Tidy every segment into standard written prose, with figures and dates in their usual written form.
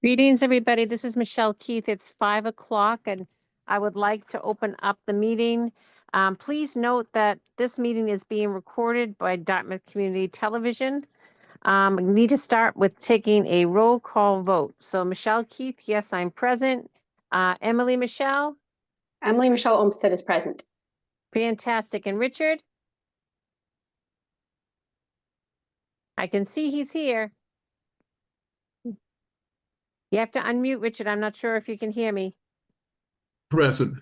Greetings, everybody. This is Michelle Keith. It's 5 o'clock, and I would like to open up the meeting. Please note that this meeting is being recorded by Dartmouth Community Television. We need to start with taking a roll call vote. So Michelle Keith, yes, I'm present. Emily Michelle? Emily Michelle Olmsted is present. Fantastic. And Richard? I can see he's here. You have to unmute, Richard. I'm not sure if you can hear me. Present.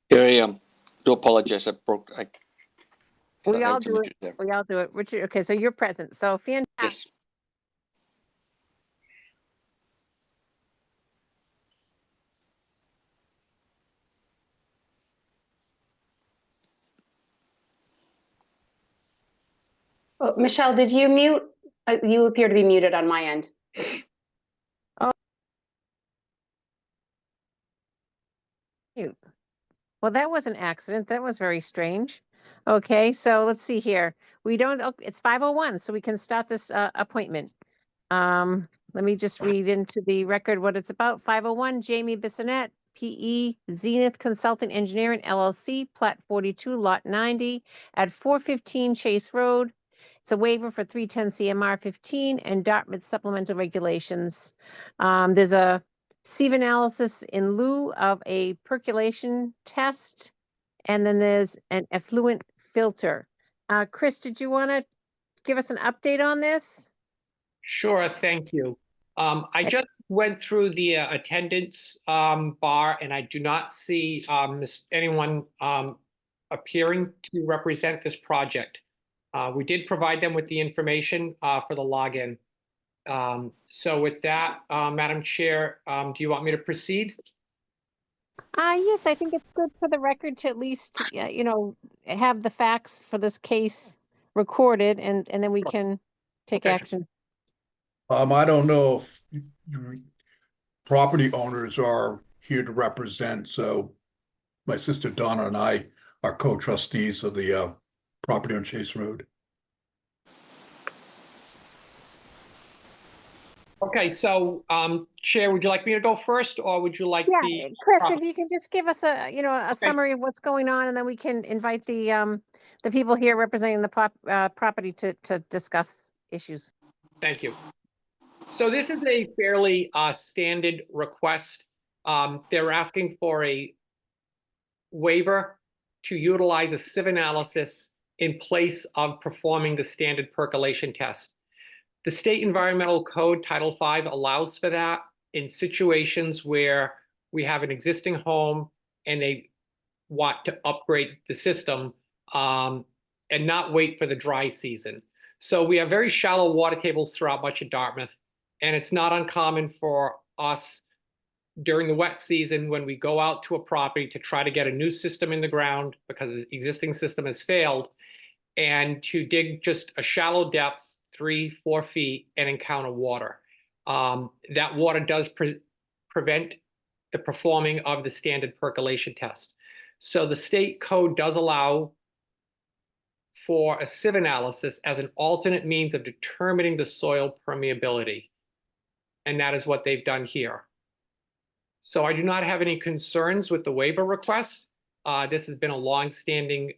Here I am. Do apologize. We all do it. We all do it. Richard, okay, so you're present. So fantastic. Yes. Oh, Michelle, did you mute? You appear to be muted on my end. Well, that was an accident. That was very strange. Okay, so let's see here. We don't, it's 5:01, so we can start this appointment. Let me just read into the record what it's about. 5:01, Jamie Bissonette, PE Zenith Consulting Engineering LLC, Plat 42, Lot 90 at 415 Chase Road. It's a waiver for 310 CMR 15 and Dartmouth supplemental regulations. There's a sieve analysis in lieu of a percolation test, and then there's an effluent filter. Chris, did you want to give us an update on this? Sure, thank you. I just went through the attendance bar, and I do not see anyone appearing to represent this project. We did provide them with the information for the login. So with that, Madam Chair, do you want me to proceed? Yes, I think it's good for the record to at least, have the facts for this case recorded, and then we can take Okay. action. I don't know if property owners are here to represent, so my sister Donna and I are co-trustees of the property on Chase Road. Okay, so Chair, would you like me to go first, or would you like Yeah, Chris, if you can just give us a summary of what's going on, and then we can invite the people here representing the property to discuss issues. Thank you. So this is a fairly standard request. They're asking for a waiver to utilize a sieve analysis in place of performing the standard percolation test. The State Environmental Code Title V allows for that in situations where we have an existing home and they want to upgrade the system and not wait for the dry season. So we have very shallow water tables throughout much of Dartmouth, and it's not uncommon for us during the wet season when we go out to a property to try to get a new system in the ground because the existing system has failed, and to dig just a shallow depth, 3-4 feet, and encounter water. That water does prevent the performing of the standard percolation test. So the state code does allow for a sieve analysis as an alternate means of determining the soil permeability. And that is what they've done here. So I do not have any concerns with the waiver request. This has been a long-standing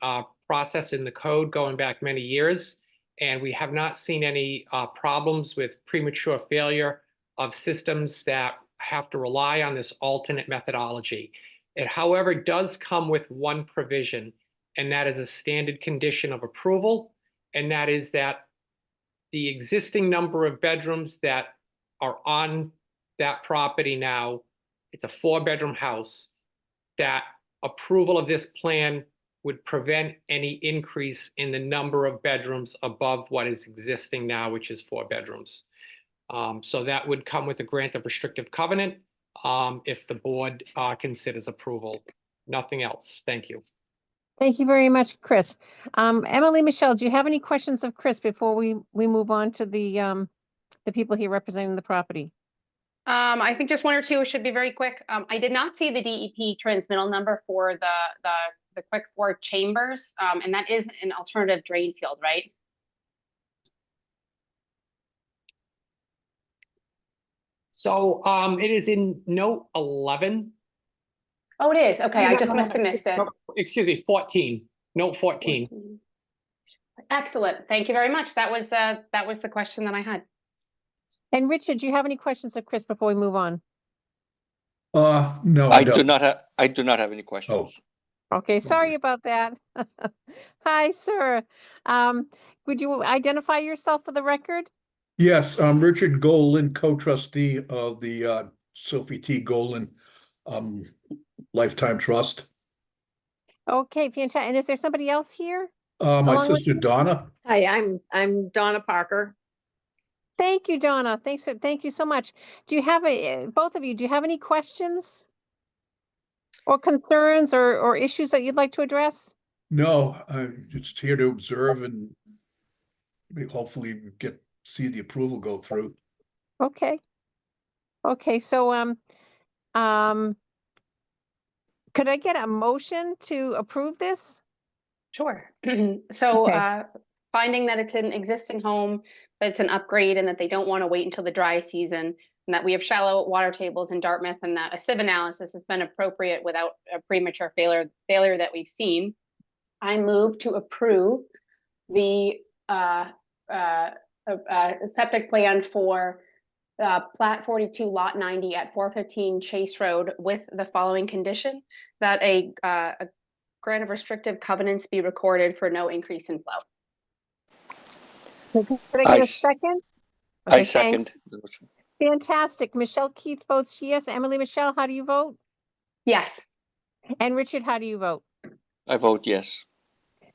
process in the code going back many years, and we have not seen any problems with premature failure of systems that have to rely on this alternate methodology. It, however, does come with one provision, and that is a standard condition of approval, and that is that the existing number of bedrooms that are on that property now, it's a 4-bedroom house, that approval of this plan would prevent any increase in the number of bedrooms above what is existing now, which is 4 bedrooms. So that would come with a grant of restrictive covenant if the board considers approval. Nothing else. Thank you. Thank you very much, Chris. Emily Michelle, do you have any questions of Chris before we move on to the people here representing the property? I think just 1 or 2 should be very quick. I did not see the DEP transmittal number for the quick 4 chambers, and that is an alternative drain field, right? So, it is in note 11. Oh, it is. Okay, No, I no, just no, must have no, missed it. no, excuse me, 14, note 14. 14. Excellent. Thank you very much. That was the question that I had. And Richard, do you have any questions of Chris before we move on? No, I I do don't. not have, I do not have any questions. Okay, sorry about that. Hi, sir. Would you identify yourself for the record? Yes, I'm Richard Golan, co-trustee of the Sophie T. Golan Lifetime Trust. Okay, fantastic. And is there somebody else here? My Along with sister Donna. Hi, I'm Donna Parker. Thank you, Donna. Thank you so much. Do you have both of you, do you have any questions? Or concerns or issues that you'd like to address? No, I'm just here to observe and hopefully see the approval go through. Okay. Okay, so could I get a motion to approve this? Sure. So, Okay. finding that it's an existing home, that it's an upgrade, and that they don't want to wait until the dry season, and that we have shallow water tables in Dartmouth, and that a sieve analysis has been appropriate without a premature failure that we've seen. I move to approve the septic plan for Plat 42, Lot 90 at 415 Chase Road with the following condition: that a grant of restrictive covenants be recorded for no increase in flow. Could I I get a s- second? I Okay, thanks. second the motion. Fantastic. Michelle Keith votes yes. Emily Michelle, how do you vote? Yes. And Richard, how do you vote? I vote yes.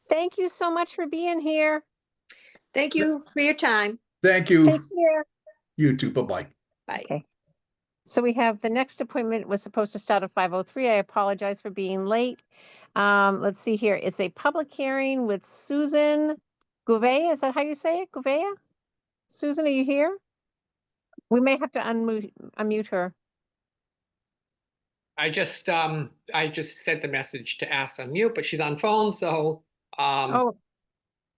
Thank you so much for being here. Thank you for your time. Thank Take you. care. You too. Bye-bye. Bye. Okay. So we have the next appointment was supposed to start at 5:03. I apologize for being late. Let's see here. It's a public hearing with Susan Gouveia. Is that how you say it? Gouveia? Susan, are you here? We may have to unmute her. I just sent the message to ask to unmute, but she's on phone, so, Oh,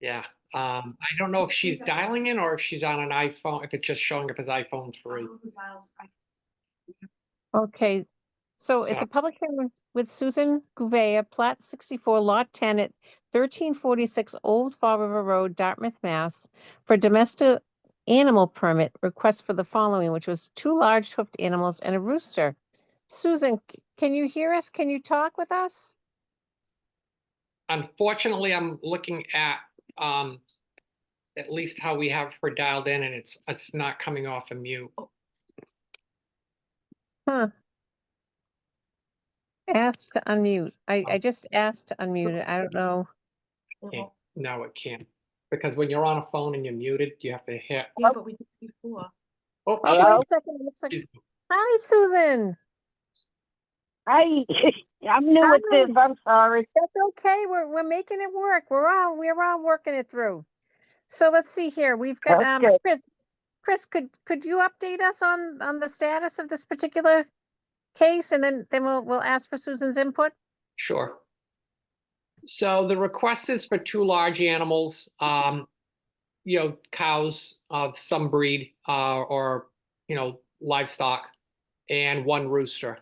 yeah. I don't know if she's dialing in or if she's on an iPhone, if it's just showing up as iPhone 3. okay. So it's a public hearing with Susan Gouveia, Plat 64, Lot 10 at 1346 Old Fall River Road, Dartmouth, Mass. For domestic animal permit request for the following, which was 2 large hoofed animals and a rooster. Susan, can you hear us? Can you talk with us? Unfortunately, I'm looking at least how we have her dialed in, and it's not coming off of mute. Huh. Ask to unmute. I just asked to unmute it. I don't know. No, it can't. Because when you're on a phone and you're muted, you have to hit. Yeah, but we did before. Oh, Oh, wait a second. It looks like. she's- Hi, Susan. Hi, I'm new at this. I'm sorry. That's okay. We're making it work. We're all working it through. So let's see here. We've got Okay. Chris. Chris, could you update us on the status of this particular case, and then we'll ask for Susan's input. Sure. So the request is for 2 large animals, cows of some breed, or, livestock, and 1 rooster.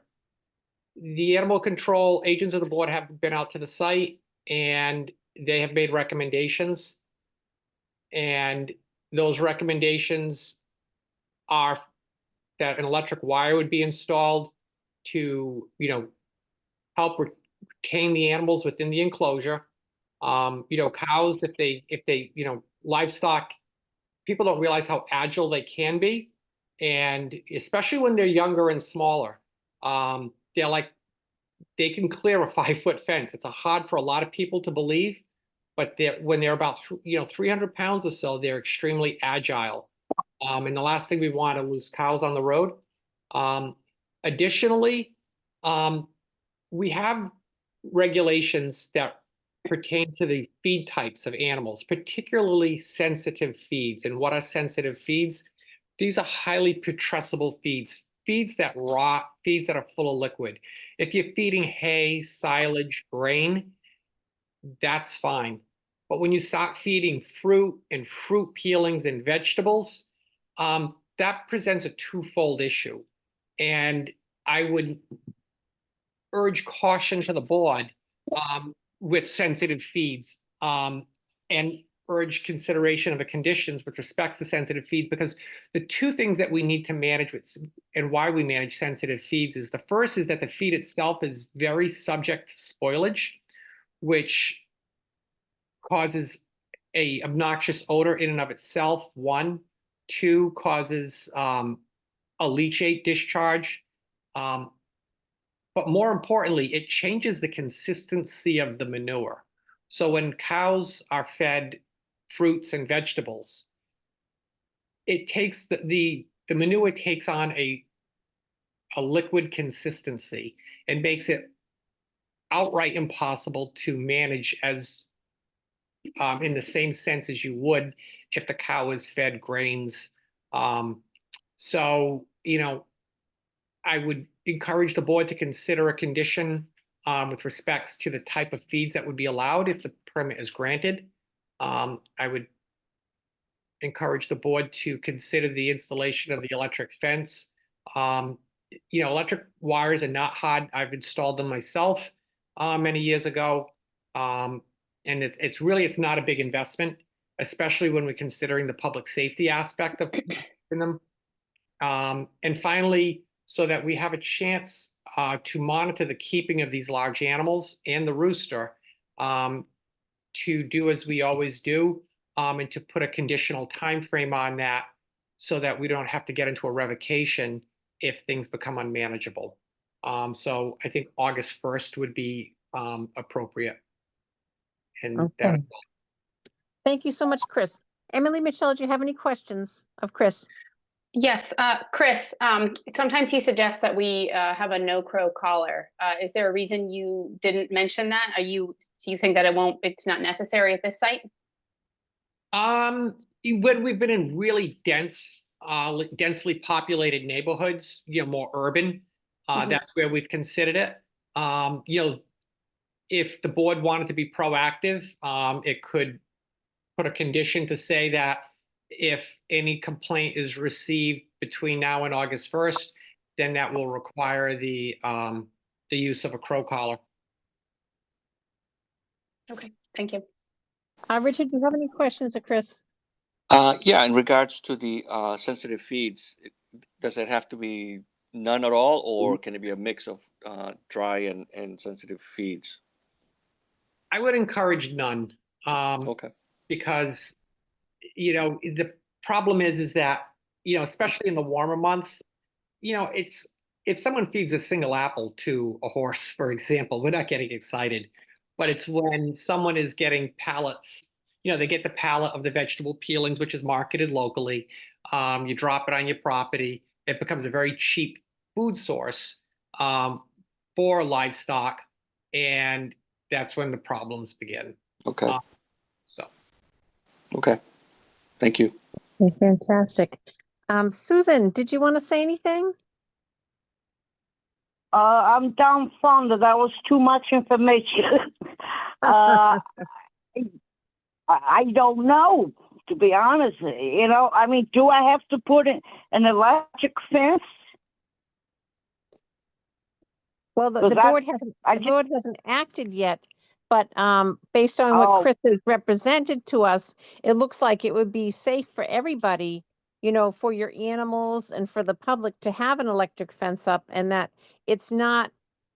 The animal control agents of the board have been out to the site, and they have made recommendations. And those recommendations are that an electric wire would be installed to, help retain the animals within the enclosure. Cows, if they, livestock, people don't realize how agile they can be. And especially when they're younger and smaller, they can clear a 5-foot fence. It's hard for a lot of people to believe, but when they're about, 300 pounds or so, they're extremely agile. And the last thing we want to lose cows on the road. Additionally, we have regulations that pertain to the feed types of animals, particularly sensitive feeds. And what are sensitive feeds? These are highly putrescible feeds, feeds that rot, feeds that are full of liquid. If you're feeding hay, silage, grain, that's fine. But when you start feeding fruit and fruit peelings and vegetables, that presents a twofold issue. And I would urge caution to the board with sensitive feeds and urge consideration of the conditions with respects to sensitive feeds, because the two things that we need to manage with and why we manage sensitive feeds is, the first is that the feed itself is very subject to spoilage, which causes a obnoxious odor in and of itself, one. Two, causes a leachate discharge. But more importantly, it changes the consistency of the manure. So when cows are fed fruits and vegetables, it takes the manure takes on a liquid consistency and makes it outright impossible to manage as in the same sense as you would if the cow is fed grains. So, I would encourage the board to consider a condition with respects to the type of feeds that would be allowed if the permit is granted. I would encourage the board to consider the installation of the electric fence. Electric wires are not hard. I've installed them myself many years ago. And it's not a big investment, especially when we're considering the public safety aspect of them. And finally, so that we have a chance to monitor the keeping of these large animals and the rooster, to do as we always do, and to put a conditional time frame on that so that we don't have to get into a revocation if things become unmanageable. So I think August 1st would be appropriate. And Okay. Thank you so much, Chris. Emily, Michelle, do you have any questions of Chris? Yes, Chris, sometimes he suggests that we have a no-crow collar. Is there a reason you didn't mention that? Do you think that it's not necessary at this site? When we've been in really densely populated neighborhoods, more urban, that's where we've considered it. If the board wanted to be proactive, it could put a condition to say that if any complaint is received between now and August 1st, then that will require the use of a crow collar. Okay, thank you. Richard, do you have any questions of Chris? Yeah, in regards to the sensitive feeds, does it have to be none at all, or can it be a mix of dry and sensitive feeds? I would encourage none. Okay. Because the problem is that especially in the warmer months, it's if someone feeds a single apple to a horse, for example, we're not getting excited. But it's when someone is getting pallets, they get the pallet of the vegetable peelings, which is marketed locally. You drop it on your property. It becomes a very cheap food source for livestock, and that's when the problems begin. Okay. So. Okay. Thank you. Fantastic. Susan, did you want to say anything? I'm dumbfounded. That was too much information. I don't know, to be honest. I mean, do I have to put in an electric fence? Well, the Was that- board hasn't, I the ju- board hasn't acted yet, but based on what Oh. Chris has represented to us, it looks like it would be safe for everybody, for your animals and for the public to have an electric fence up, and that it's not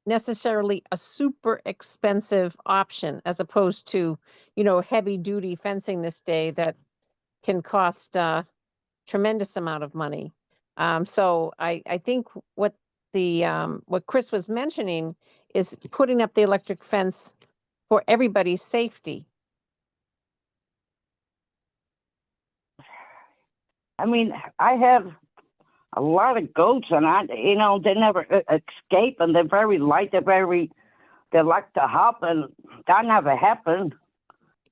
necessarily a super expensive option as opposed to, heavy duty fencing this day that can cost a tremendous amount of money. So I think what Chris was mentioning is putting up the electric fence for everybody's safety. I mean, I have a lot of goats, and they never escape, and they're very light. They like to hop, and that never happened.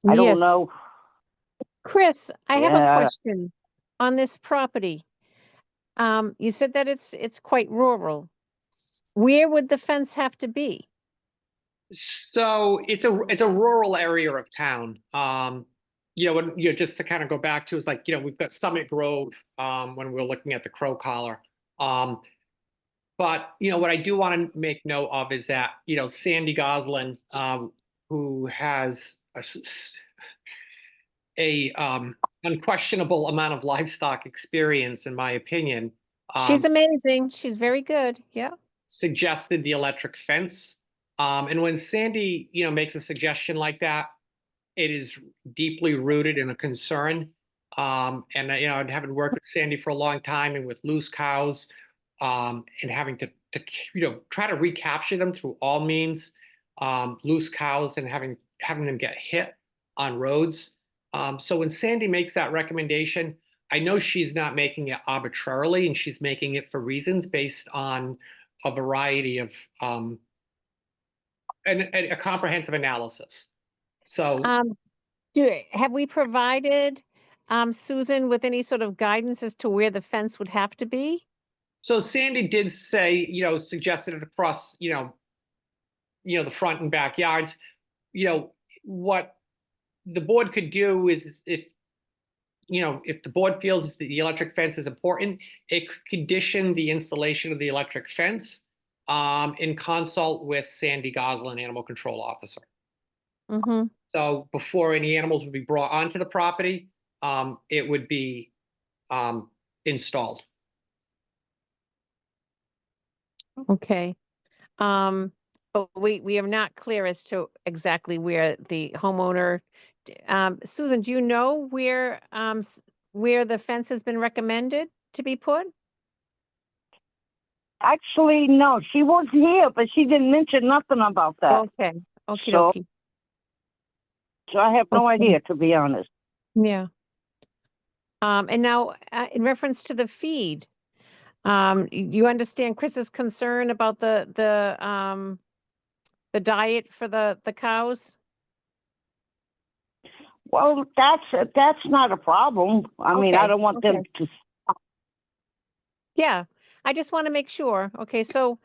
I don't Yes. know. Chris, I have a Yeah. question on this property. You said that it's quite rural. Where would the fence have to be? So it's a rural area of town. just to kind of go back to, it's like, we've got Summit Grove, when we're looking at the crow collar. But, what I do want to make note of is that, Sandy Goslin, who has a unquestionable amount of livestock experience, in my opinion, She's amazing. She's very good. Yeah. suggested the electric fence. And when Sandy, makes a suggestion like that, it is deeply rooted in a concern. And having worked with Sandy for a long time and with loose cows, and having to try to recapture them through all means, loose cows and having them get hit on roads. So when Sandy makes that recommendation, I know she's not making it arbitrarily, and she's making it for reasons based on a variety of a comprehensive analysis. So Have we provided Susan with any sort of guidance as to where the fence would have to be? So Sandy did say, suggested it across, the front and backyards. What the board could do is if the board feels that the electric fence is important, it could condition the installation of the electric fence in consult with Sandy Goslin, Animal Control Officer. Mm-hmm. So before any animals would be brought onto the property, it would be installed. Okay. But we are not clear as to exactly where the homeowner, Susan, do you know where the fence has been recommended to be put? Actually, no, she was here, but she didn't mention nothing about that. Okay. Okay. So- Okay. So I have no Okay. idea, to be honest. Yeah. And now, in reference to the feed, you understand Chris's concern about the diet for the cows? Well, that's not a problem. I mean, I Okay, don't want them to. Yeah, I just want to make sure. Okay, so,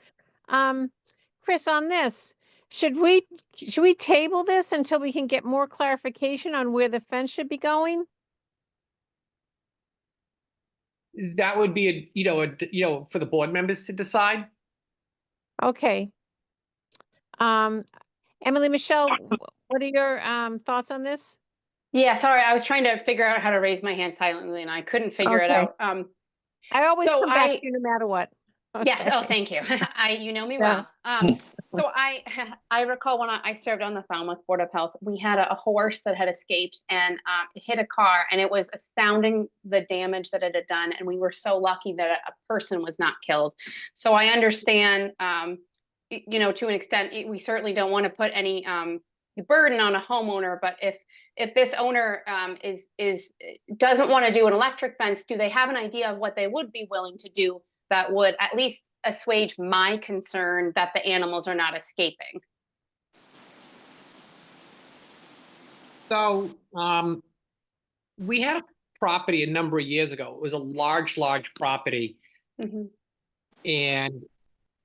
Chris, on this, should we table this until we can get more clarification on where the fence should be going? That would be for the board members to decide. Okay. Emily, Michelle, what are your thoughts on this? Yeah, sorry, I was trying to figure out how to raise my hand silently and I couldn't figure it Okay. out. I always So come back I- to you no matter what. Yes, Okay. oh, thank you. You know me Yeah. well. So I recall when I served on the Falmouth Board of Health, we had a horse that had escaped and it hit a car, and it was astounding the damage that it had done. And we were so lucky that a person was not killed. So I understand, to an extent, we certainly don't want to put any burden on a homeowner, but if this owner doesn't want to do an electric fence, do they have an idea of what they would be willing to do that would at least assuage my concern that the animals are not escaping? So we had a property a number of years ago. It was a large property, Mhm. and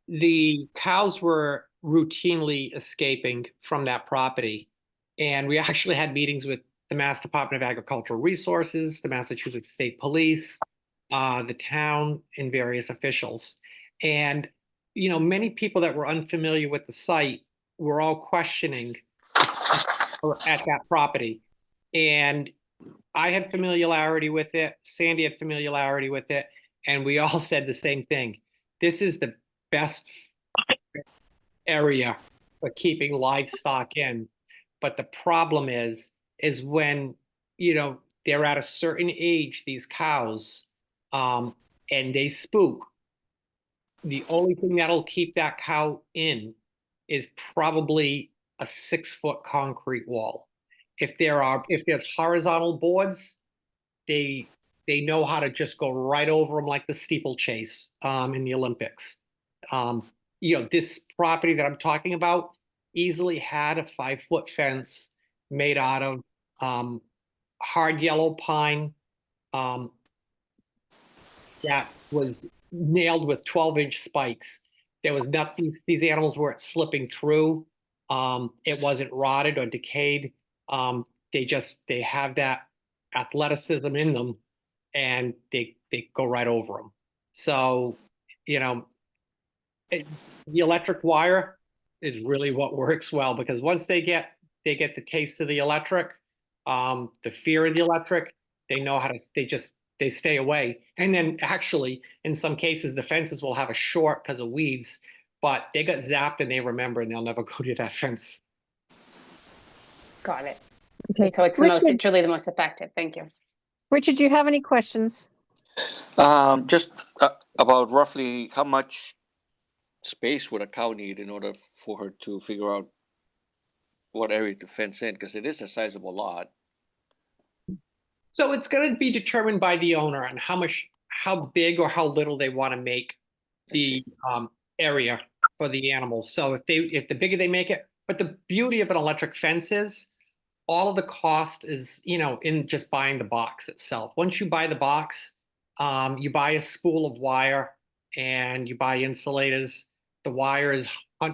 the cows were routinely escaping from that property. And we actually had meetings with the Mass Department of Agricultural Resources, the Massachusetts State Police, the town, and various officials. And, many people that were unfamiliar with the site were all questioning at that property. And I had familiarity with it, Sandy had familiarity with it, and we all said the same thing. This is the best area for keeping livestock in. But the problem is when, they're at a certain age, these cows, and they spook, the only thing that'll keep that cow in is probably a 6-foot concrete wall. If there's horizontal boards, they know how to just go right over them like the steeplechase in the Olympics. This property that I'm talking about easily had a 5-foot fence made out of hard yellow pine that was nailed with 12-inch spikes. There was nothing, these animals weren't slipping through. It wasn't rotted or decayed. they have that athleticism in them, and they go right over them. So, you know, the electric wire is really what works well, because once they get the taste of the electric, the fear of the electric, they know how to, they stay away. And then actually, in some cases, the fences will have a short because of weeds, but they got zapped and they remember, and they'll never go to that fence. Got it. Okay. So it's Richard, really the most effective. Thank you. Richard, do you have any questions? Just about roughly how much space would a cow need in order for her to figure out what area to fence in? Because it is a sizable lot. So it's going to be determined by the owner on how big or how little they want to make I see. the area for the animals. So if the bigger they make it, but the beauty of an electric fence is all of the cost is, in just buying the box itself. Once you buy the box, you buy a spool of wire and you buy insulators. The wire is,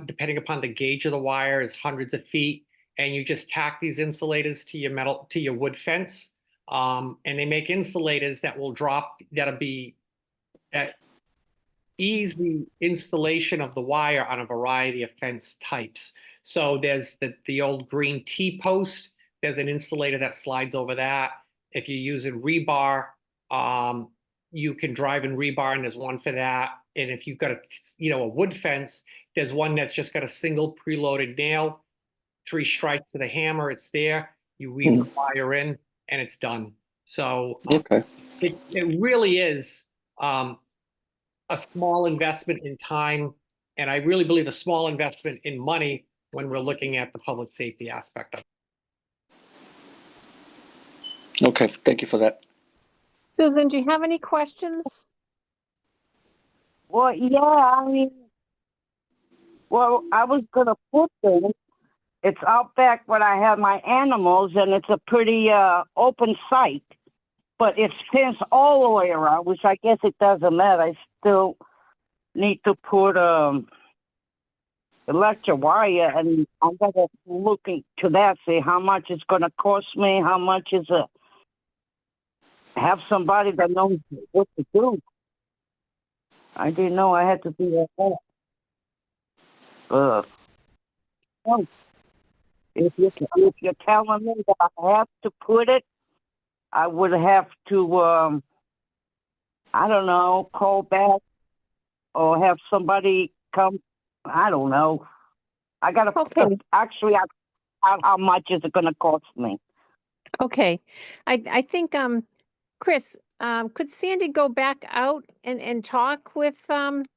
depending upon the gauge of the wire, is hundreds of feet, and you just tack these insulators to your wood fence. And they make insulators that will drop, that ease the installation of the wire on a variety of fence types. So there's the old green T-post. There's an insulator that slides over that. If you're using rebar, you can drive in rebar, and there's one for that. And if you've got a wood fence, there's one that's just got a single preloaded nail, 3 strikes to the hammer, it's there. You weave the wire in, and it's done. So Okay. it really is a small investment in time, and I really believe a small investment in money when we're looking at the public safety aspect of it. Okay, thank you for that. Susan, do you have any questions? Well, yeah, I mean, well, I was gonna put this. It's out back where I have my animals, and it's a pretty open site. But it's fenced all the way around, which I guess it doesn't matter. I still need to put electric wire, and I'm gonna look into that, see how much it's gonna cost me, how much is it. Have somebody that knows what to do. I didn't know I had to do that. Oh, if you're telling me that I have to put it, I would have to, I don't know, call back or have somebody come. I don't know. I gotta. Okay. Actually, how much is it gonna cost me? Okay. I think, Chris, could Sandy go back out and talk with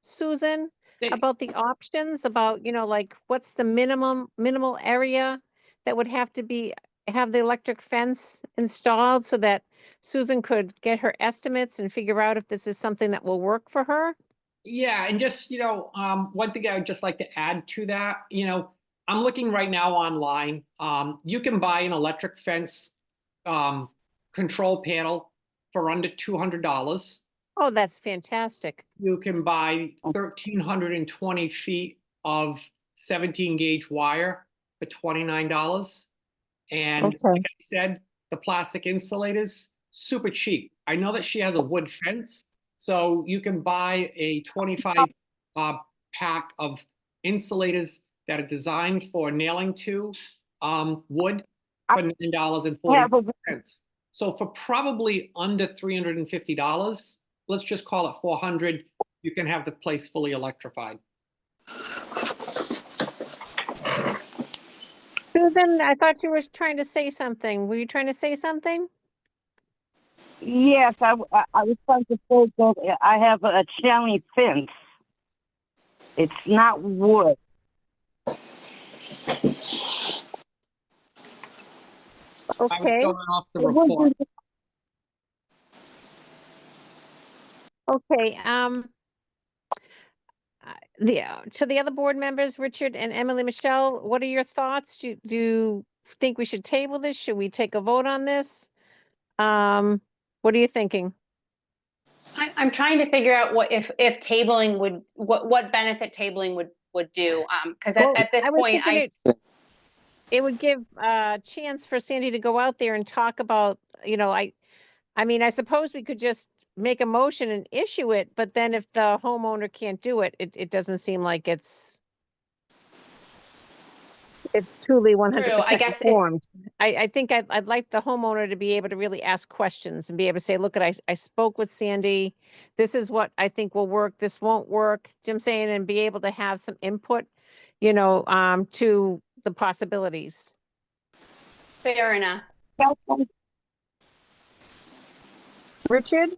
Susan about the options, about, like what's the minimal area that would have to have the electric fence installed, so that Susan could get her estimates and figure out if this is something that will work for her? Yeah, and just, one thing I would just like to add to that, I'm looking right now online. You can buy an electric fence control panel for under $200. Oh, that's fantastic. You can buy 1,320 feet of 17 gauge wire for $29. And Okay. like I said, the plastic insulators, super cheap. I know that she has a wood fence, so you can buy a 25 pack of insulators that are designed for nailing to wood for $9.40. So for probably under $350, let's just call it $400, you can have the place fully electrified. Susan, I thought you were trying to say something. Were you trying to say something? Yes, I was trying to say that I have a chain fence. It's not wood. I was Okay. going off the report. Okay. To the other board members, Richard and Emily Michelle, what are your thoughts? Do you think we should table this? Should we take a vote on this? What are you thinking? I'm trying to figure out if tabling what benefit tabling would do. Because Well, at this I was point, thinking it would give a chance for Sandy to go out there and talk about, I mean, I suppose we could just make a motion and issue it, but then if the homeowner can't do it, it doesn't seem like it's truly 100% guess informed. I think I'd like the homeowner to be able to really ask questions and be able to say, look, I spoke with Sandy. This is what I think will work. This won't work. Jim saying, and be able to have some input, to the possibilities. Fair enough. Richard?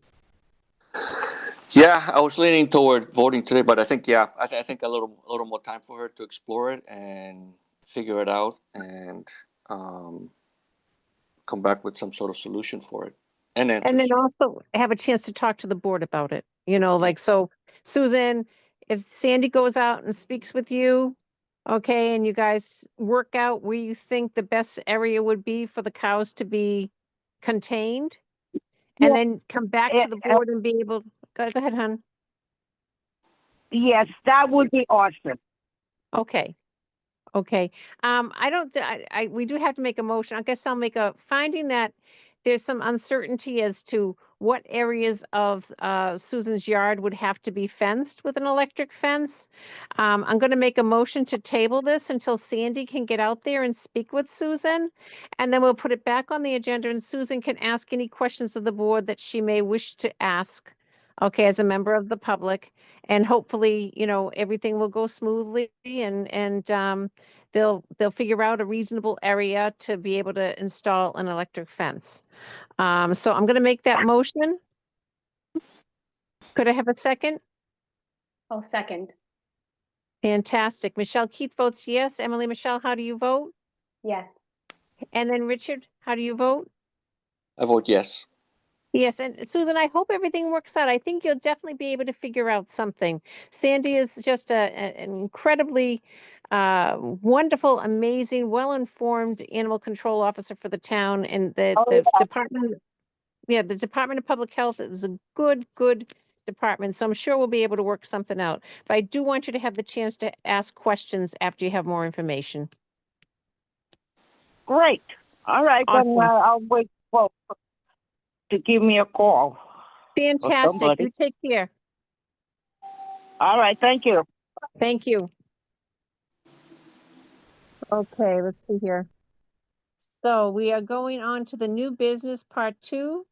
Yeah, I was leaning toward voting today, but I think, yeah, I think a little more time for her to explore it and figure it out and come back with some sort of solution for it and answers. And then also have a chance to talk to the board about it, like, so Susan, if Sandy goes out and speaks with you, okay, and you guys work out where you think the best area would be for the cows to be contained, and Yeah. then come back to the board and be able, go ahead, hon. Yes, that would be awesome. Okay. Okay. We do have to make a motion. I guess I'll make a finding that there's some uncertainty as to what areas of Susan's yard would have to be fenced with an electric fence. I'm going to make a motion to table this until Sandy can get out there and speak with Susan. And then we'll put it back on the agenda and Susan can ask any questions of the board that she may wish to ask. Okay, as a member of the public, and hopefully, everything will go smoothly and they'll figure out a reasonable area to be able to install an electric fence. So I'm going to make that motion. Could I have a second? I'll second. Fantastic. Michelle Keith votes yes. Emily Michelle, how do you vote? Yes. And then Richard, how do you vote? I vote yes. Yes, and Susan, I hope everything works out. I think you'll definitely be able to figure out something. Sandy is just an incredibly wonderful, amazing, well-informed animal control officer for the town, and the department. Yeah, the Department of Public Health is a good department, so I'm sure we'll be able to work something out. But I do want you to have the chance to ask questions after you have more information. Great. All right, Awesome. then I'll wait for to give me a call. Fantastic. somebody. You take care. All right, thank you. Thank you. Okay, let's see here. So we are going on to the new business part 2.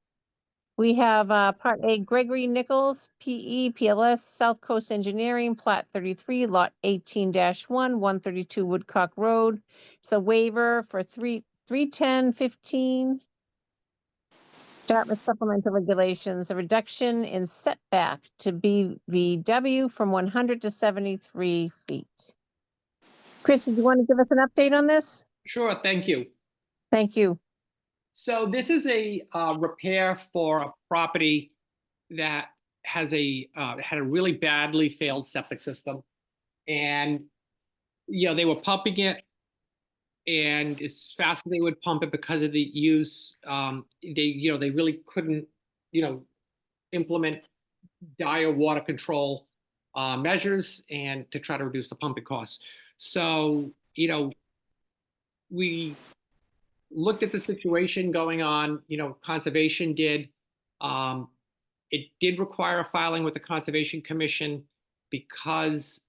We have part A, Gregory Nichols, PE, PLS, South Coast Engineering, Plat 33, Lot 18-1, 132 Woodcock Road. It's a waiver for 31015. Dartmouth Supplemental Regulations, a reduction in setback to BVW from 100 to 73 feet. Chris, do you want to give us an update on this? Sure, thank you. Thank you. So this is a repair for a property that has had a really badly failed septic system. And, they were pumping it, and as fast as they would pump it because of the use, they really couldn't, implement dire water control measures and to try to reduce the pumping costs. So, we looked at the situation going on, conservation did. It did require a filing with the Conservation Commission because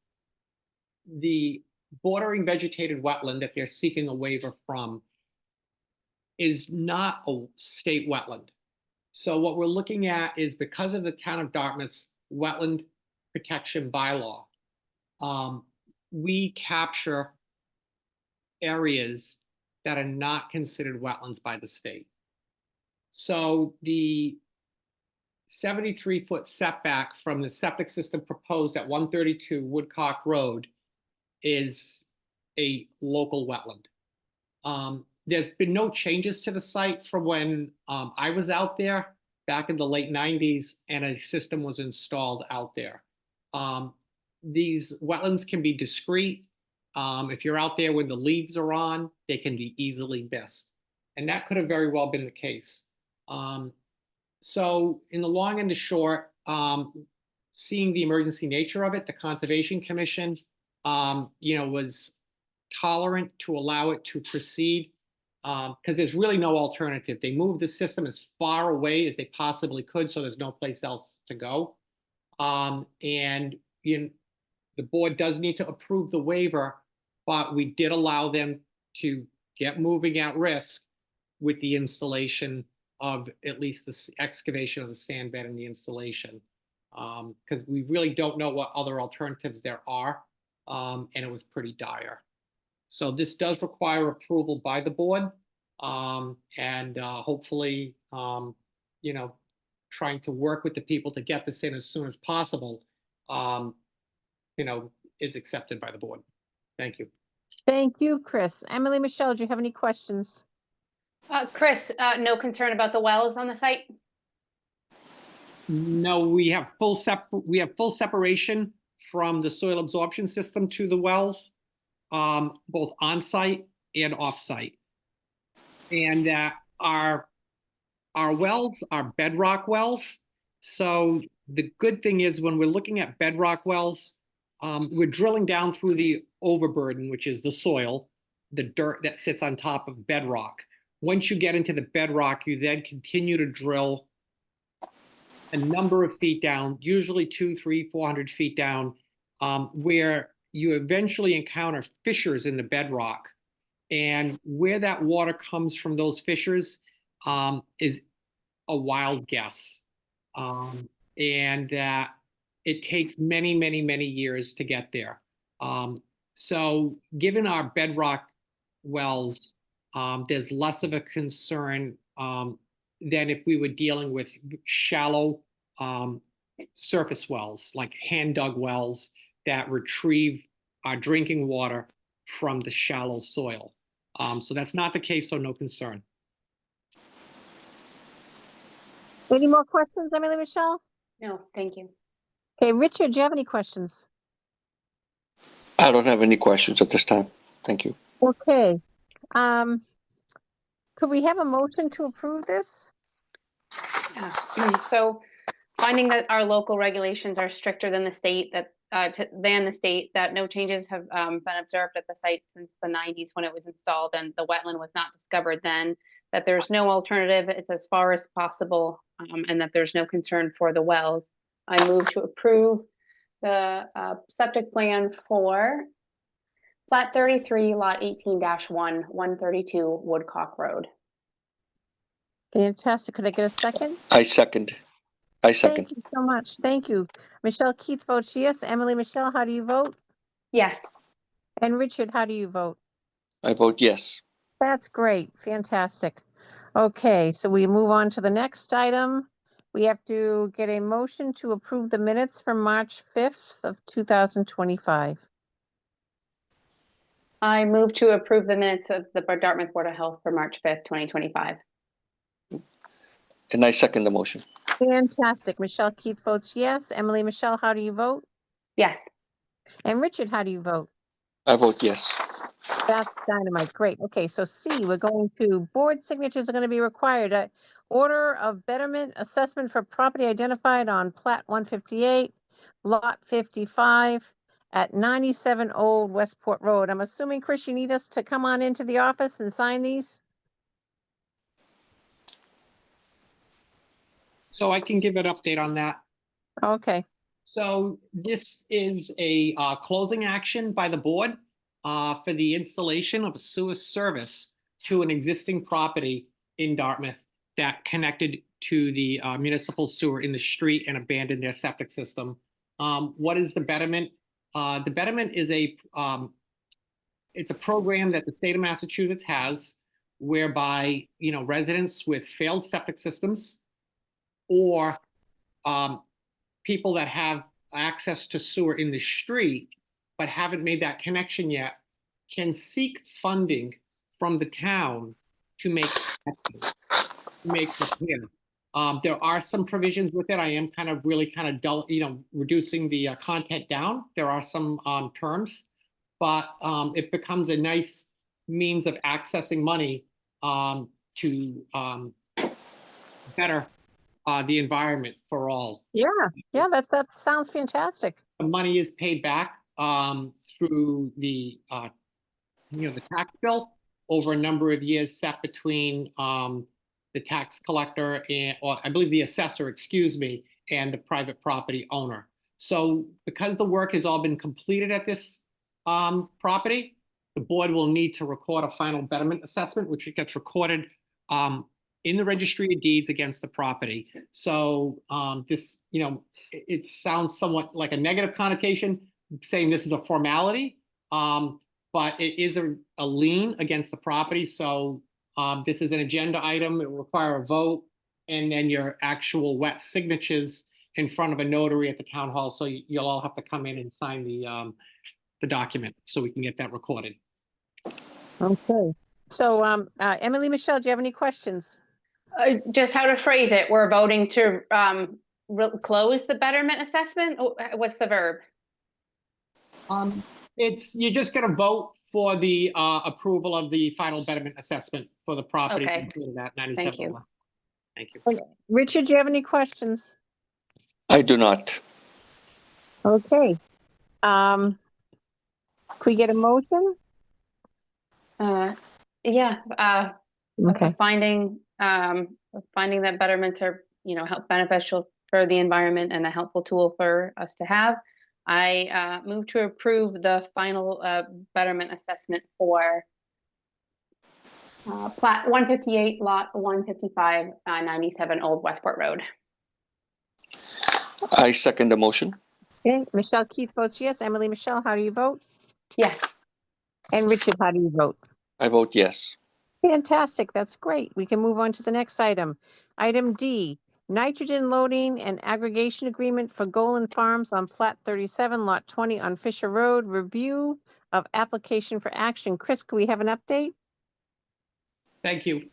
the bordering vegetated wetland that they're seeking a waiver from is not a state wetland. So what we're looking at is, because of the town of Dartmouth's wetland protection bylaw, we capture areas that are not considered wetlands by the state. So the 73-foot setback from the septic system proposed at 132 Woodcock Road is a local wetland. There's been no changes to the site from when I was out there back in the late 90s and a system was installed out there. These wetlands can be discrete. If you're out there when the leaves are on, they can be easily missed. And that could have very well been the case. So in the long and the short, seeing the emergency nature of it, the Conservation Commission, was tolerant to allow it to proceed because there's really no alternative. They moved the system as far away as they possibly could, so there's no place else to go. And the board does need to approve the waiver, but we did allow them to get moving at risk with the installation of at least the excavation of the sand bed and the installation. Because we really don't know what other alternatives there are, and it was pretty dire. So this does require approval by the board, and hopefully, trying to work with the people to get this in as soon as possible, is accepted by the board. Thank you. Thank you, Chris. Emily, Michelle, do you have any questions? Chris, no concern about the wells on the site? No, we have full separation from the soil absorption system to the wells, both on-site and off-site. And our wells are bedrock wells. So the good thing is when we're looking at bedrock wells, we're drilling down through the overburden, which is the soil, the dirt that sits on top of bedrock. Once you get into the bedrock, you then continue to drill a number of feet down, usually 200, 300, 400 feet down, where you eventually encounter fissures in the bedrock. And where that water comes from those fissures is a wild guess. And that it takes many, many, many years to get there. So given our bedrock wells, there's less of a concern than if we were dealing with shallow surface wells, like hand-dug wells that retrieve our drinking water from the shallow soil. So that's not the case, so no concern. Any more questions, Emily, Michelle? No, thank you. Okay, Richard, do you have any questions? I don't have any questions at this time. Thank you. Okay. Could we have a motion to approve this? Yeah. So finding that our local regulations are stricter than the state, that no changes have been observed at the site since the 90s when it was installed and the wetland was not discovered then, that there's no alternative, it's as far as possible, and that there's no concern for the wells. I move to approve the septic plan for Plat 33, Lot 18-1, 132 Woodcock Road. Fantastic. Could I get a second? I second. Thank you so much. Thank you. Michelle Keith votes yes. Emily, Michelle, how do you vote? Yes. And Richard, how do you vote? I vote yes. That's great. Fantastic. Okay, so we move on to the next item. We have to get a motion to approve the minutes from March 5th of 2025. I move to approve the minutes of the Dartmouth Board of Health for March 5th, 2025. And I second the motion. Fantastic. Michelle Keith votes yes. Emily, Michelle, how do you vote? Yes. And Richard, how do you vote? I vote yes. That's dynamite. Great. Okay, so C, we're going to board signatures are going to be required. Order of betterment assessment for property identified on Plat 158, Lot 55 at 97 Old Westport Road. I'm assuming, Chris, you need us to come on into the office and sign these? So I can give an update on that. Okay. So this is a closing action by the board for the installation of a sewer service to an existing property in Dartmouth that connected to the municipal sewer in the street and abandoned their septic system. What is the betterment? The betterment is it's a program that the state of Massachusetts has whereby, residents with failed septic systems or people that have access to sewer in the street but haven't made that connection yet can seek funding from the town to make repair. There are some provisions with it. I am really dull, reducing the content down. There are some terms, but it becomes a nice means of accessing money to better the environment for all. Yeah, that sounds fantastic. The money is paid back through the the tax bill over a number of years set between the tax collector or I believe the assessor, excuse me, and the private property owner. So because the work has all been completed at this property, the board will need to record a final betterment assessment, which gets recorded in the registry of deeds against the property. So this, it sounds somewhat like a negative connotation, saying this is a formality, but it is a lien against the property. So this is an agenda item. It will require a vote and then your actual wet signatures in front of a notary at the town hall. So you'll all have to come in and sign the document so we can get that recorded. Okay. So, Emily, Michelle, do you have any questions? Just how to phrase it, we're voting to close the betterment assessment? What's the verb? You're just gonna vote for the approval of the final betterment assessment for the property. Okay. Including that 97. you. Thank you. Richard, do you have any questions? I do not. Okay. Could we get a motion? Yeah, Okay. finding that betterments are, help beneficial for the environment and a helpful tool for us to have. I move to approve the final betterment assessment for plat 158, lot 155, 97 Old Westport Road. I second the motion. Okay. Michelle Keith votes yes. Emily, Michelle, how do you vote? Yes. And Richard, how do you vote? I vote yes. Fantastic. That's great. We can move on to the next item. Item D, nitrogen loading and aggregation agreement for Golan Farms on Plat 37, Lot 20 on Fisher Road. Review of application for action. Chris, can we have an update? Thank you.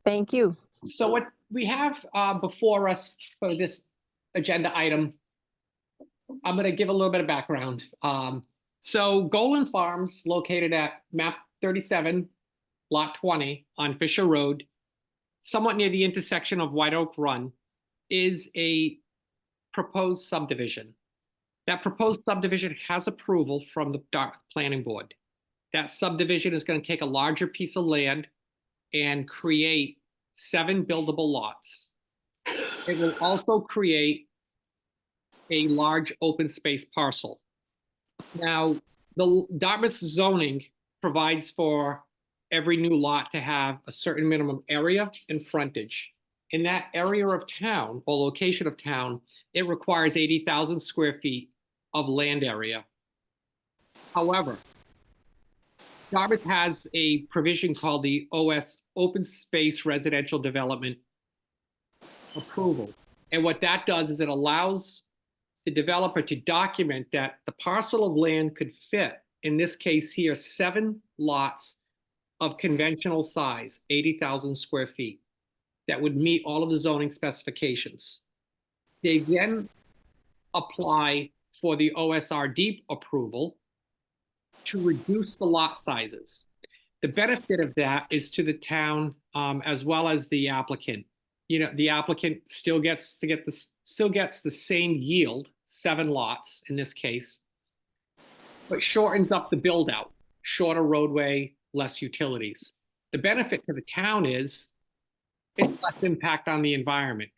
Thank you. So what we have before us for this agenda item, I'm going to give a little bit of background. So Golan Farms, located at map 37, lot 20 on Fisher Road, somewhat near the intersection of White Oak Run, is a proposed subdivision. That proposed subdivision has approval from the Dartmouth Planning Board. That subdivision is going to take a larger piece of land and create 7 buildable lots. It will also create a large open space parcel. Now, the Dartmouth's zoning provides for every new lot to have a certain minimum area and frontage. In that area of town or location of town, it requires 80,000 square feet of land area. However, Dartmouth has a provision called the OS, Open Space Residential Development Approval. And what that does is it allows the developer to document that the parcel of land could fit, in this case here, 7 lots of conventional size, 80,000 square feet, that would meet all of the zoning specifications. They then apply for the OSRD approval to reduce the lot sizes. The benefit of that is to the town as well as the applicant. The applicant still gets the same yield, 7 lots in this case, but shortens up the build out, shorter roadway, less utilities. The benefit to the town is it's less impact on the environment.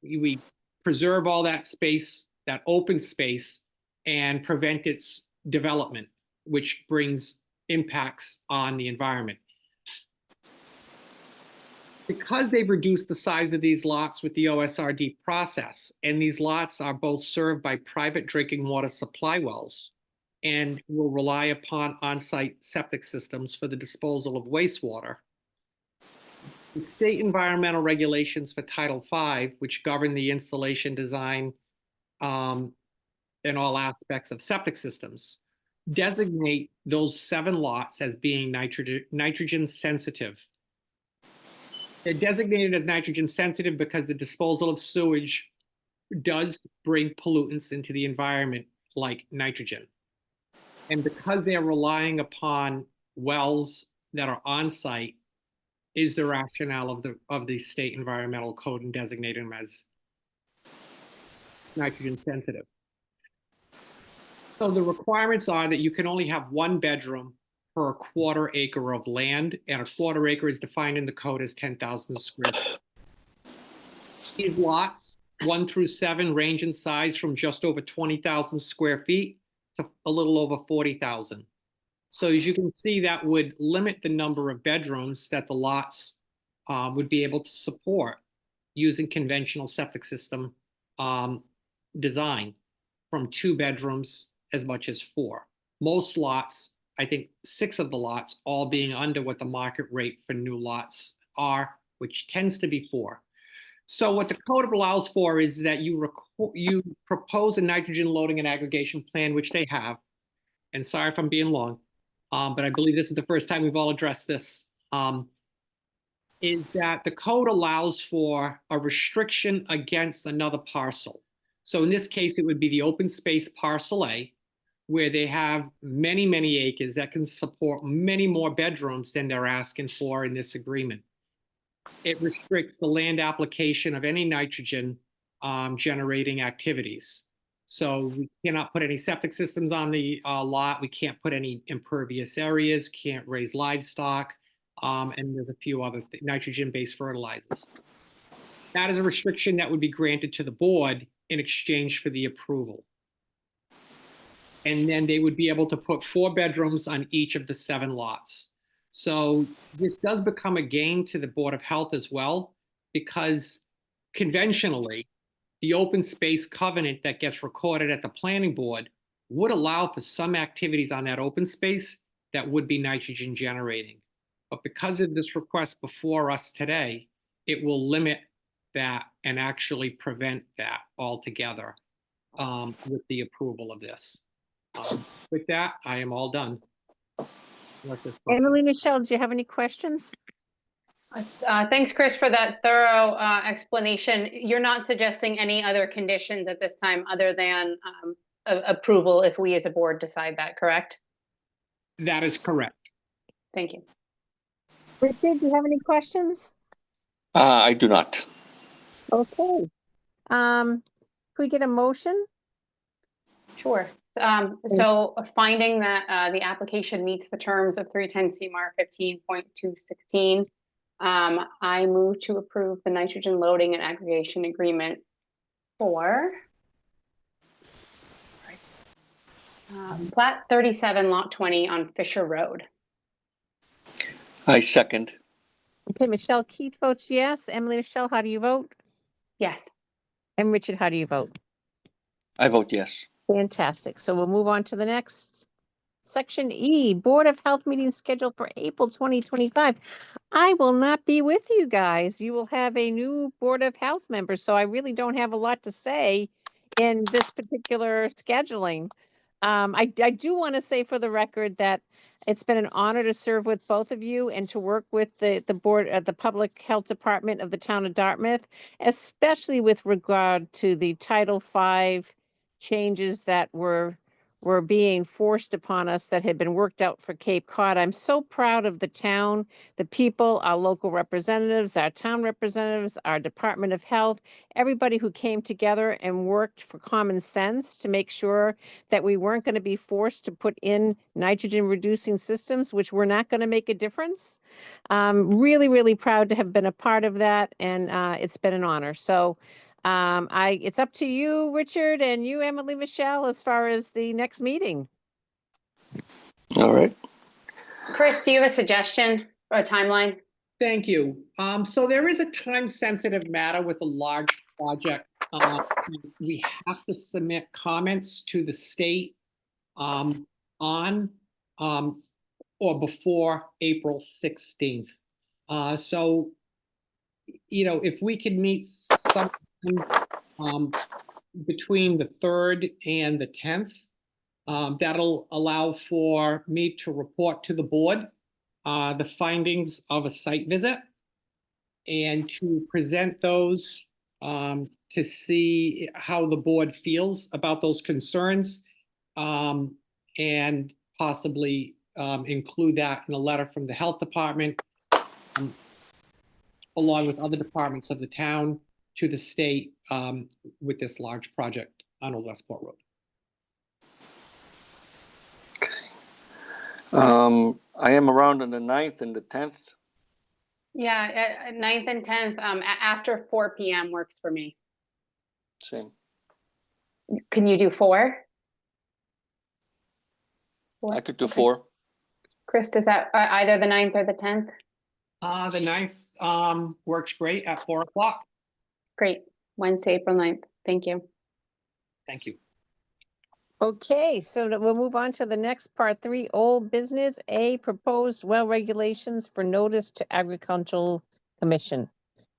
We preserve all that space, that open space, and prevent its development, which brings impacts on the environment. Because they've reduced the size of these lots with the OSRD process, and these lots are both served by private drinking water supply wells and will rely upon on-site septic systems for the disposal of wastewater, the state environmental regulations for Title V, which govern the installation, design, and all aspects of septic systems, designate those 7 lots as being nitrogen sensitive. They're designated as nitrogen sensitive because the disposal of sewage does bring pollutants into the environment like nitrogen. And because they're relying upon wells that are on site is the rationale of the state environmental code and designating them as nitrogen sensitive. So the requirements are that you can only have 1 bedroom per quarter acre of land, and a quarter acre is defined in the code as 10,000 square feet. These lots, 1 through 7, range in size from just over 20,000 square feet to a little over 40,000. So as you can see, that would limit the number of bedrooms that the lots would be able to support using conventional septic system design, from 2 bedrooms as much as 4. Most lots, I think 6 of the lots, all being under what the market rate for new lots are, which tends to be 4. So what the code allows for is that you propose a nitrogen loading and aggregation plan, which they have. And sorry if I'm being long, but I believe this is the first time we've all addressed this. Is that the code allows for a restriction against another parcel. So in this case, it would be the open space parcel A, where they have many, many acres that can support many more bedrooms than they're asking for in this agreement. It restricts the land application of any nitrogen generating activities. So we cannot put any septic systems on the lot. We can't put any impervious areas, can't raise livestock, and there's a few other nitrogen-based fertilizers. That is a restriction that would be granted to the board in exchange for the approval. And then they would be able to put 4 bedrooms on each of the 7 lots. So this does become a gain to the Board of Health as well, because conventionally, the open space covenant that gets recorded at the planning board would allow for some activities on that open space that would be nitrogen generating. But because of this request before us today, it will limit that and actually prevent that altogether with the approval of this. With that, I am all done. Emily, Michelle, do you have any questions? Thanks, Chris, for that thorough explanation. You're not suggesting any other conditions at this time other than approval if we as a board decide that, correct? That is correct. Thank you. Richard, do you have any questions? I do not. Okay. Can we get a motion? Sure. So finding that the application meets the terms of 310 CMAR 15.216, I move to approve the nitrogen loading and aggregation agreement for Plat 37, Lot 20 on Fisher Road. I second. Okay, Michelle Keith votes yes. Emily, Michelle, how do you vote? Yes. And Richard, how do you vote? I vote yes. Fantastic. So we'll move on to the next section E, Board of Health meeting scheduled for April 2025. I will not be with you guys. You will have a new Board of Health member, so I really don't have a lot to say in this particular scheduling. I do want to say for the record that it's been an honor to serve with both of you and to work with the board, the Public Health Department of the town of Dartmouth, especially with regard to the Title V changes that were being forced upon us that had been worked out for Cape Cod. I'm so proud of the town, the people, our local representatives, our town representatives, our Department of Health, everybody who came together and worked for common sense to make sure that we weren't going to be forced to put in nitrogen reducing systems, which were not going to make a difference. Really, really proud to have been a part of that, and it's been an honor. So it's up to you, Richard, and you, Emily, Michelle, as far as the next meeting. All right. Chris, do you have a suggestion or a timeline? Thank you. So there is a time-sensitive matter with a large project. We have to submit comments to the state on or before April 16th. So, you know, if we could meet sometime between the 3rd and the 10th, that'll allow for me to report to the board the findings of a site visit and to present those to see how the board feels about those concerns and possibly include that in a letter from the health department along with other departments of the town to the state with this large project on Old Westport Road. I am around on the 9th and the 10th. Yeah, 9th and 10th, after 4 PM works for me. Same. Can you do 4? I could do Okay. 4. Chris, does that, either the 9th or the 10th? The 9th, works great at 4 o'clock. Great. Wednesday, April 9th. Thank you. Thank you. Okay, so we'll move on to the next part 3, old business, A, proposed well regulations for notice to Agricultural Commission.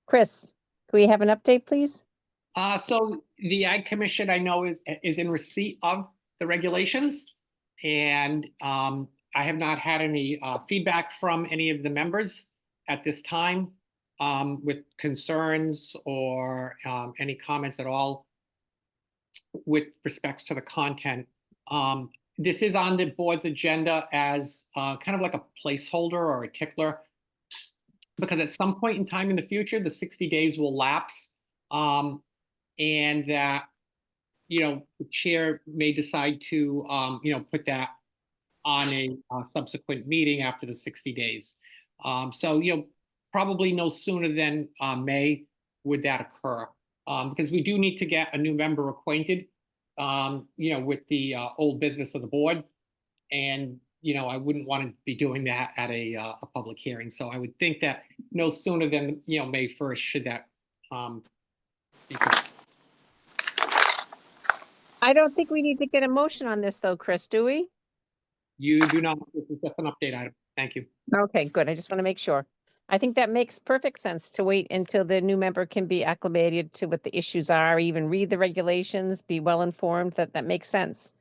Chris, can we have an update, please? So the Ag Commission, I know, is in receipt of the regulations. And I have not had any feedback from any of the members at this time with concerns or any comments at all with respects to the content. This is on the board's agenda as kind of like a placeholder or a tickler, because at some point in time in the future, the 60 days will lapse, and that, you know, the chair may decide to, you know, put that on a subsequent meeting after the 60 days. So, you know, probably no sooner than May would that occur, because we do need to get a new member acquainted, you know, with the old business of the board. And, you know, I wouldn't want to be doing that at a public hearing. So I would think that no sooner than, you know, May 1st should that be. I don't think we need to get a motion on this though, Chris, do we? You do not, this is just an update item. Thank you. Okay, good. I just want to make sure. I think that makes perfect sense to wait until the new member can be acclimated to what the issues are, even read the regulations, be well informed. That makes sense.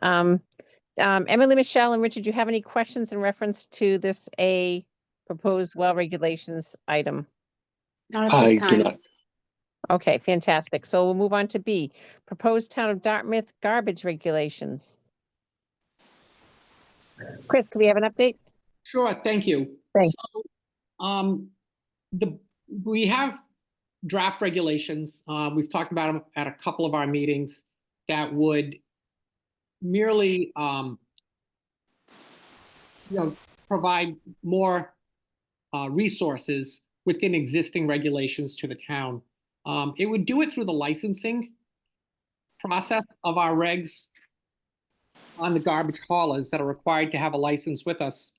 Emily, Michelle, and Richard, do you have any questions in reference to this A, proposed well regulations item? Not at I this do time. not. Okay, fantastic. So we'll move on to B, proposed town of Dartmouth garbage regulations. Chris, can we have an update? Sure, thank you. Thanks. So, we have draft regulations. We've talked about them at a couple of our meetings that would merely, you know, provide more resources within existing regulations to the town. It would do it through the licensing process of our regs on the garbage haulers that are required to have a license with us.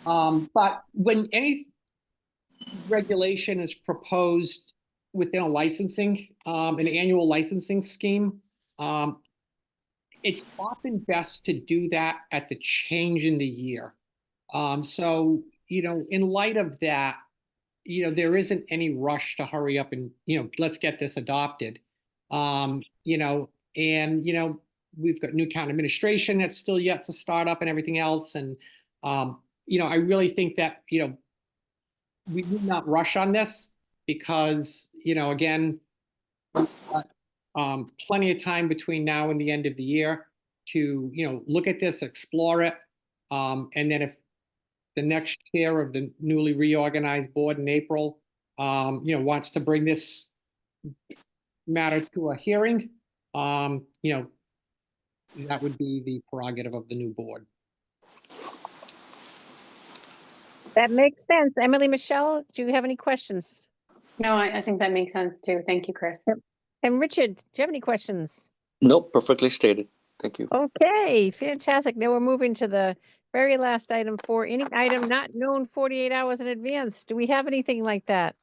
But when any regulation is proposed within a licensing, an annual licensing scheme, it's often best to do that at the change in the year. So, you know, in light of that, you know, there isn't any rush to hurry up and, you know, let's get this adopted. You know, and, you know, we've got new town administration that's still yet to start up and everything else. And, you know, I really think that, you know, we need not rush on this because, you know, again, we've got, plenty of time between now and the end of the year to, you know, look at this, explore it. And then if the next chair of the newly reorganized board in April, you know, wants to bring this matter to a hearing, you know, that would be the prerogative of the new board. That makes sense. Emily, Michelle, do you have any questions? No, I think that makes sense too. Thank you, Chris. And Richard, do you have any questions? Nope, perfectly stated. Thank you. Okay, fantastic. Now we're moving to the very last item for any item not known 48 hours in advance. Do we have anything like that?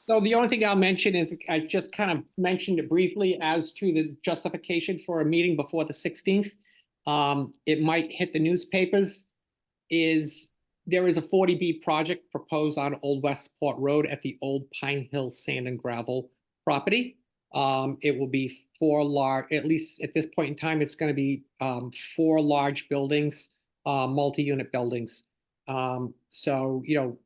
So the only thing I'll mention is I just kind of mentioned it briefly as to the justification for a meeting before the 16th. It might hit the newspapers. There is a 40B project proposed on Old Westport Road at the old Pine Hill Sand and Gravel property. It will be 4 large, at least at this point in time, it's going to be 4 large buildings, multi-unit buildings. So, you know,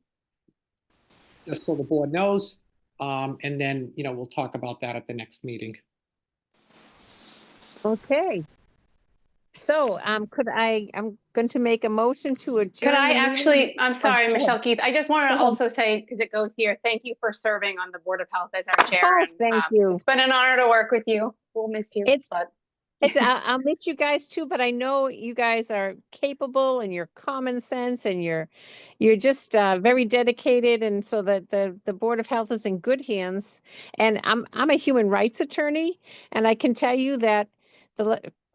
just so the board knows, and then, you know, we'll talk about that at the next meeting. Okay. So, I'm going to make a motion to adjourn. Could I the meeting. actually, I'm sorry, go ahead. Michelle Keith, I just want Go to ahead. also say, because it goes here, thank you for serving on the Board of Health as our chair. Oh, and, thank you. It's been an honor to work with you. We'll miss you. It's- but I'll miss you guys too, but I know you guys are capable and you're common sense and you're just very dedicated, and so that the Board of Health is in good hands. And I'm a human rights attorney, and I can tell you that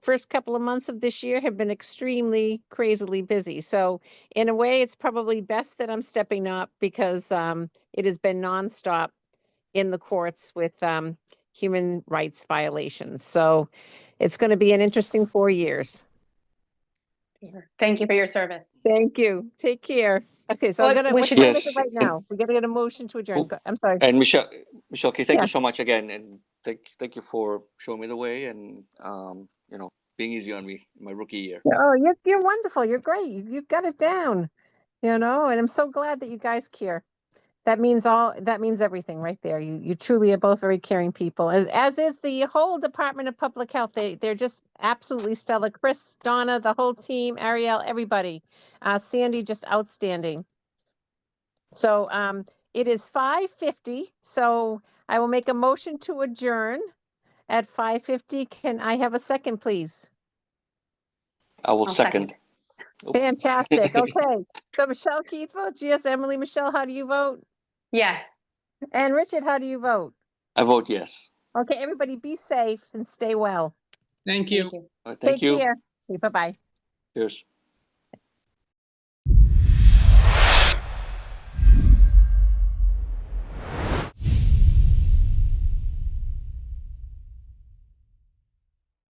first couple of months of this year have been extremely crazily busy. So in a way, it's probably best that I'm stepping up because it has been nonstop in the courts with human rights violations. So it's going to be an interesting 4 years. Thank you for your service. Thank you. Take care. Okay, so Well, I'm gonna we what's should- the time is Yes, it right now? We gotta get a motion to adjourn. Oh, I'm sorry. And Michelle, okay, thank Yeah. you so much again, and thank you for showing me the way and being easy on me in my rookie year. Oh, you're wonderful. You're great. You got it down. And I'm so glad that you guys care. That means everything right there. You truly are both very caring people, as is the whole Department of Public Health. They're just absolutely stellar. Chris, Donna, the whole team, Ariel, everybody. Sandy, just outstanding. So it is 5:50. So I will make a motion to adjourn at 5:50. Can I have a second, please? I will I'll second. Fantastic. Okay. So Michelle Keith votes yes. Emily, Michelle, how do you vote? Yes. And Richard, how do you vote? I vote yes. Okay, everybody be safe and stay well. Thank you. Thank you. Thank Take you. care. Okay, bye-bye. Cheers.